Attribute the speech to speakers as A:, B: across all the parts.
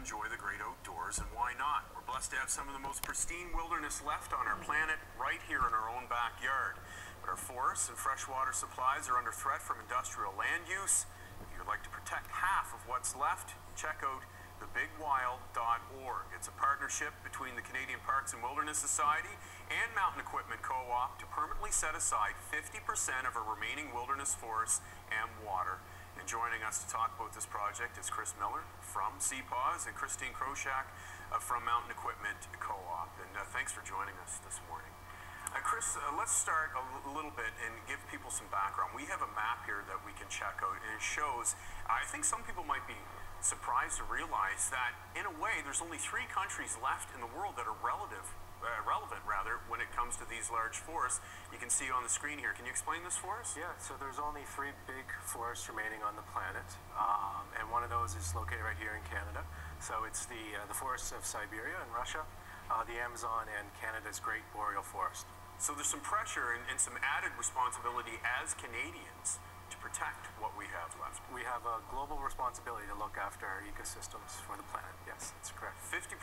A: enjoy the great outdoors, and why not? We're blessed to have some of the most pristine wilderness left on our planet right here in our own backyard. But our forests and freshwater supplies are under threat from industrial land use. If you'd like to protect half of what's left, check out thebigwild.org. It's a partnership between the Canadian Parks and Wilderness Society and Mountain Equipment Co-op to permanently set aside 50% of our remaining wilderness forests and water. And joining us to talk about this project is Chris Miller from CPAWS and Christine Kroshak from Mountain Equipment Co-op. And thanks for joining us this morning. Chris, let's start a little bit and give people some background. We have a map here that we can check out, and it shows, I think some people might be surprised to realize that, in a way, there's only 3 countries left in the world that are relevant when it comes to these large forests. You can see on the screen here. Can you explain this for us?
B: Yeah, so there's only 3 big forests remaining on the planet, and one of those is located right here in Canada. So it's the forests of Siberia and Russia, the Amazon, and Canada's Great Boreal Forest.
A: So there's some pressure and some added responsibility as Canadians to protect what we have left.
B: We have a global responsibility to look after our ecosystems for the planet. Yes, that's correct.
A: 50%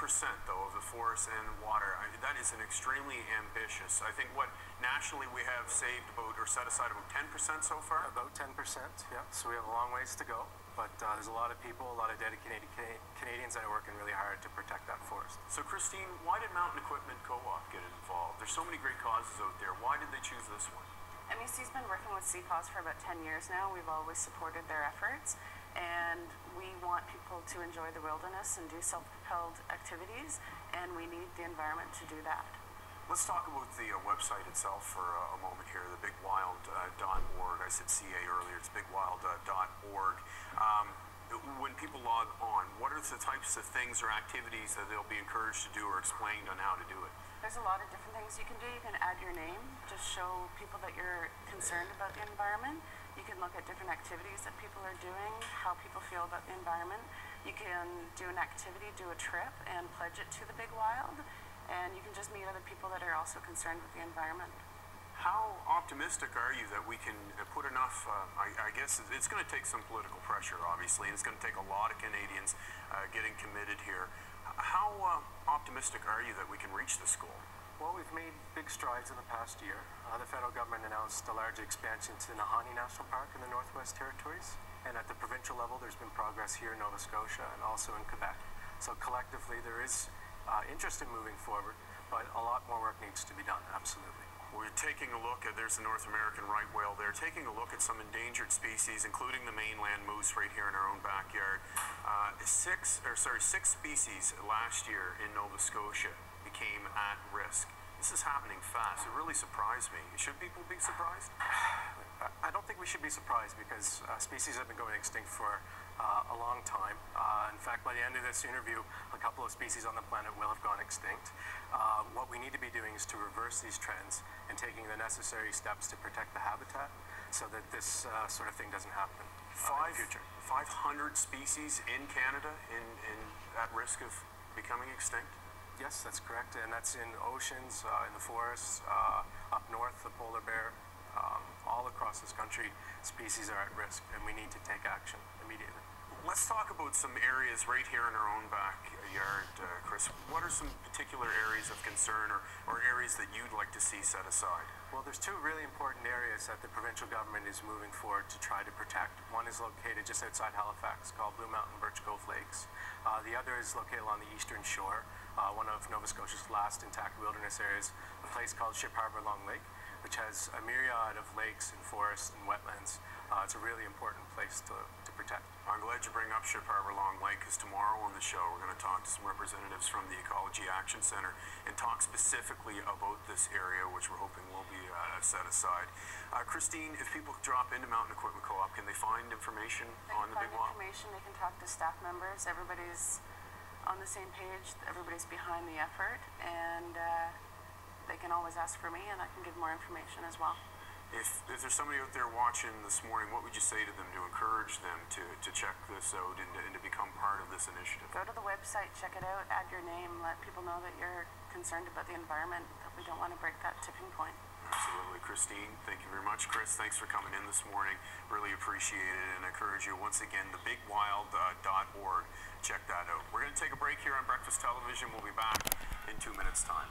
A: though of the forest and water, that is an extremely ambitious. I think what nationally we have saved about or set aside about 10% so far?
B: About 10%, yeah. So we have a long ways to go, but there's a lot of people, a lot of dedicated Canadians that are working really hard to protect that forest.
A: So Christine, why did Mountain Equipment Co-op get involved? There's so many great causes out there. Why did they choose this one?
C: MEC's been working with CPAWS for about 10 years now. We've always supported their efforts, and we want people to enjoy the wilderness and do self-propelled activities, and we need the environment to do that.
A: Let's talk about the website itself for a moment here, the bigwild.org. I said CA earlier, it's bigwild.org. When people log on, what are the types of things or activities that they'll be encouraged to do or explained on how to do it?
C: There's a lot of different things you can do. You can add your name, just show people that you're concerned about the environment. You can look at different activities that people are doing, how people feel about the environment. You can do an activity, do a trip, and pledge it to the Big Wild. And you can just meet other people that are also concerned with the environment.
A: How optimistic are you that we can put enough, I guess it's going to take some political pressure, obviously, and it's going to take a lot of Canadians getting committed here. How optimistic are you that we can reach this goal?
B: Well, we've made big strides in the past year. The federal government announced a large expansion to Nahanni National Park in the Northwest Territories. And at the provincial level, there's been progress here in Nova Scotia and also in Quebec. So collectively, there is interest in moving forward, but a lot more work needs to be done, absolutely.
A: We're taking a look at, there's the North American right whale there, taking a look at some endangered species, including the mainland moose right here in our own backyard. 6 species last year in Nova Scotia became at risk. This is happening fast. It really surprised me. Should people be surprised?
B: I don't think we should be surprised because species have been going extinct for a long time. In fact, by the end of this interview, a couple of species on the planet will have gone extinct. What we need to be doing is to reverse these trends and taking the necessary steps to protect the habitat so that this sort of thing doesn't happen in the future.
A: 500 species in Canada at risk of becoming extinct?
B: Yes, that's correct, and that's in oceans, in the forests, up north, the polar bear. All across this country, species are at risk, and we need to take action immediately.
A: Let's talk about some areas right here in our own backyard, Chris. What are some particular areas of concern or areas that you'd like to see set aside?
B: Well, there's 2 really important areas that the provincial government is moving forward to try to protect. One is located just outside Halifax, called Blue Mountain Birch Cove Lakes. The other is located along the eastern shore, one of Nova Scotia's last intact wilderness areas, a place called Ship Harbour Long Lake, which has a myriad of lakes and forests and wetlands. It's a really important place to protect.
A: I'm glad you bring up Ship Harbour Long Lake, because tomorrow on the show we're going to talk to some representatives from the Ecology Action Centre and talk specifically about this area, which we're hoping will be set aside. Christine, if people drop into Mountain Equipment Co-op, can they find information on the Big Wild?
C: They can find information, they can talk to staff members, everybody's on the same page, everybody's behind the effort, and they can always ask for me and I can give more information as well.
A: If there's somebody out there watching this morning, what would you say to them to encourage them to check this out and to become part of this initiative?
C: Go to the website, check it out, add your name, let people know that you're concerned about the environment, that we don't want to break that tipping point.
A: Absolutely. Christine, thank you very much. Chris, thanks for coming in this morning. Really appreciate it and encourage you once again, thebigwild.org. Check that out. We're going to take a break here on Breakfast Television. We'll be back in 2 minutes' time.